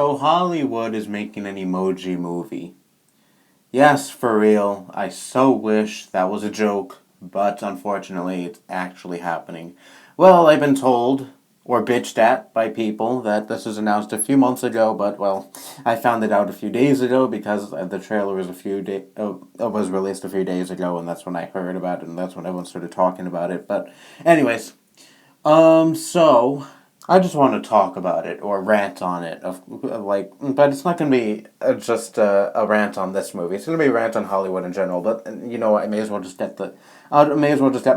So Hollywood is making an Emoji movie. Yes, for real. I so wish that was a joke, but unfortunately it's actually happening. Well, I've been told, or bitched at by people, that this was announced a few months ago, but well, I found it out a few days ago because the trailer was was released a few days ago, and that's when I heard about it, and that's when everyone started talking about it. But, anyways, so I just want to talk about it or rant on it, but it's not going to be just a rant on this movie. It's going to be a rant on Hollywood in general. But you know, I may as well just get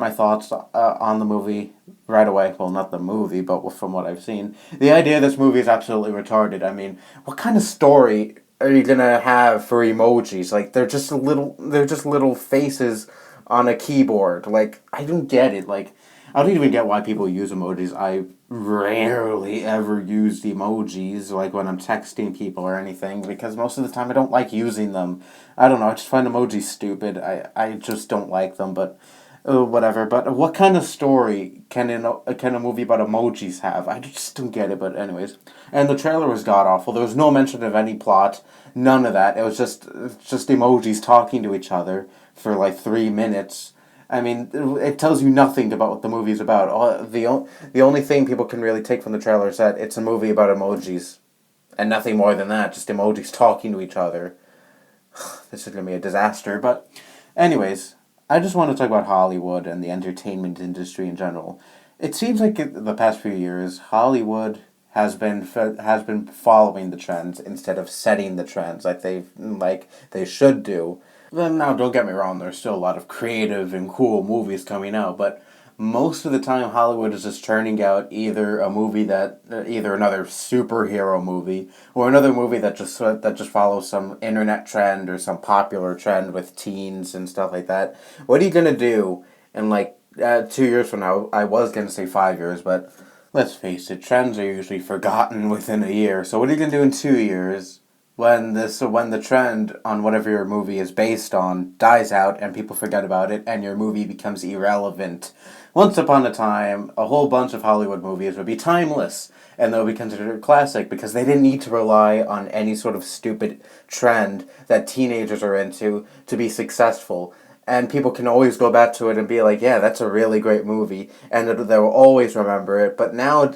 my thoughts on the movie right away. Well, not the movie, but from what I've seen, the idea of this movie is absolutely retarded. I mean, what kind of story are you gonna have for emojis? Like they're just little faces on a keyboard. Like I don't get it. Like I don't even get why people use emojis. I rarely ever use emojis, like when I'm texting people or anything, because most of the time I don't like using them. I don't know, I just find emojis stupid. I just don't like them, but whatever. But what kind of story can a movie about emojis have? I just don't get it, but anyways. And the trailer was god-awful. There was no mention of any plot, none of that. It was just emojis talking to each other for like 3 minutes. I mean, it tells you nothing about what the movie's about. The only thing people can really take from the trailer is that it's a movie about emojis. And nothing more than that, just emojis talking to each other. This is going to be a disaster. But, anyways, I just want to talk about Hollywood and the entertainment industry in general. It seems like the past few years, Hollywood has been following the trends instead of setting the trends like they should do. Then now, don't get me wrong. There's still a lot of creative and cool movies coming out, but most of the time, Hollywood is just churning out either either another superhero movie or another movie that just follows some internet trend or some popular trend with teens and stuff like that. What are you gonna do in like 2 years from now? I was gonna say 5 years, but let's face it, trends are usually forgotten within a year. So what are you gonna do in 2 years when the trend on whatever your movie is based on dies out and people forget about it and your movie becomes irrelevant? Once upon a time, a whole bunch of Hollywood movies would be timeless and they'll be considered a classic because they didn't need to rely on any sort of stupid trend that teenagers are into to be successful. And people can always go back to it and be like, yeah, that's a really great movie, and they will always remember it. But now,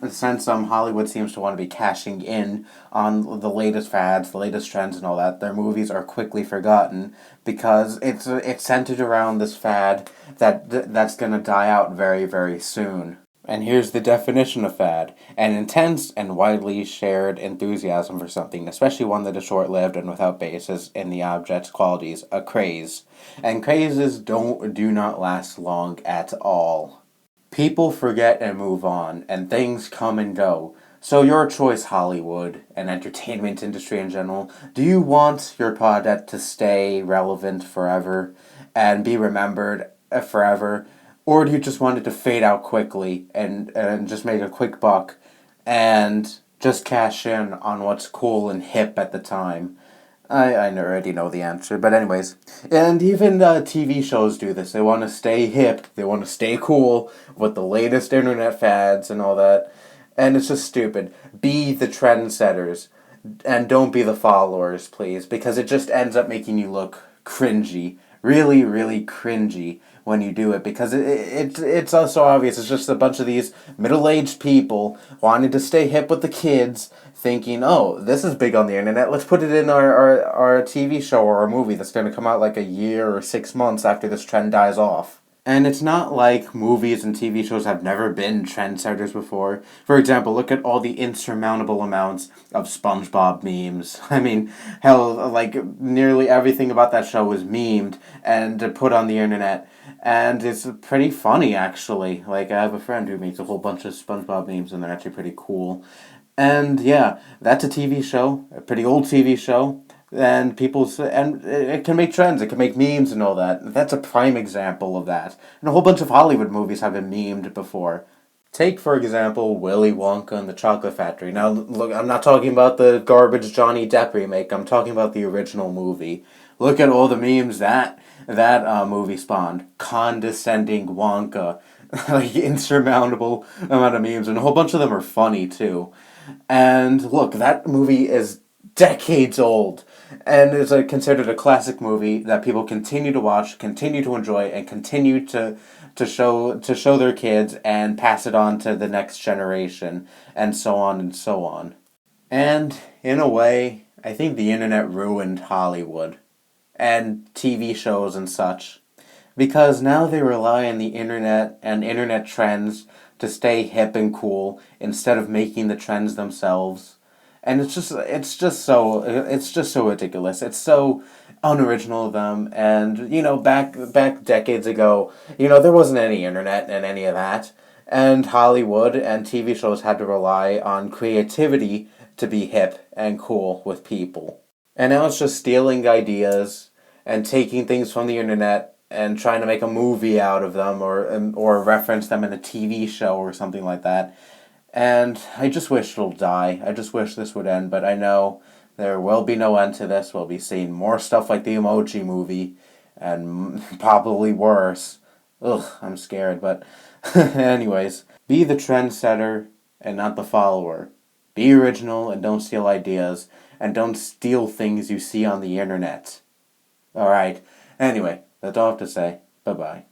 since Hollywood seems to want to be cashing in on the latest fads, the latest trends, and all that, their movies are quickly forgotten because it's centered around this fad that's gonna die out very, very soon. And here's the definition of fad: an intense and widely shared enthusiasm for something, especially one that is short lived and without basis in the object's qualities, a craze. And crazes do not last long at all. People forget and move on, and things come and go. So your choice, Hollywood, and entertainment industry in general. Do you want your product to stay relevant forever and be remembered forever? Or do you just want it to fade out quickly and just make a quick buck and just cash in on what's cool and hip at the time? I already know the answer, but anyways. And even TV shows do this. They want to stay hip, they want to stay cool with the latest internet fads and all that. And it's just stupid. Be the trendsetters and don't be the followers, please, because it just ends up making you look cringy. Really, really cringy when you do it because it's so obvious. It's just a bunch of these middle-aged people wanting to stay hip with the kids, thinking, oh, this is big on the internet. Let's put it in our TV show or our movie that's going to come out like a year or 6 months after this trend dies off. And it's not like movies and TV shows have never been trendsetters before. For example, look at all the insurmountable amounts of SpongeBob memes. I mean, hell, like nearly everything about that show was memed and put on the internet. And it's pretty funny, actually. Like, I have a friend who makes a whole bunch of SpongeBob memes, and they're actually pretty cool. And yeah, that's a TV show, a pretty old TV show. And it can make trends, it can make memes and all that. That's a prime example of that. And a whole bunch of Hollywood movies have been memed before. Take, for example, Willy Wonka and the Chocolate Factory. Now, look, I'm not talking about the garbage Johnny Depp remake. I'm talking about the original movie. Look at all the memes that movie spawned. Condescending Wonka. Like, insurmountable amount of memes. And a whole bunch of them are funny, too. And look, that movie is decades old and is considered a classic movie that people continue to watch, continue to enjoy, and continue to show their kids and pass it on to the next generation, and so on and so on. And in a way, I think the internet ruined Hollywood and TV shows and such. Because now they rely on the internet and internet trends to stay hip and cool instead of making the trends themselves. And it's just so ridiculous. It's so unoriginal of them. And back decades ago, there wasn't any internet and any of that. And Hollywood and TV shows had to rely on creativity to be hip and cool with people. And now it's just stealing ideas and taking things from the internet and trying to make a movie out of them, or reference them in a TV show or something like that. And I just wish it'll die. I just wish this would end, but I know there will be no end to this. We'll be seeing more stuff like the Emoji movie, and probably worse. Ugh, I'm scared, but anyways, be the trendsetter and not the follower. Be original and don't steal ideas, and don't steal things you see on the internet. Alright, anyway, that's all I have to say. Bye bye.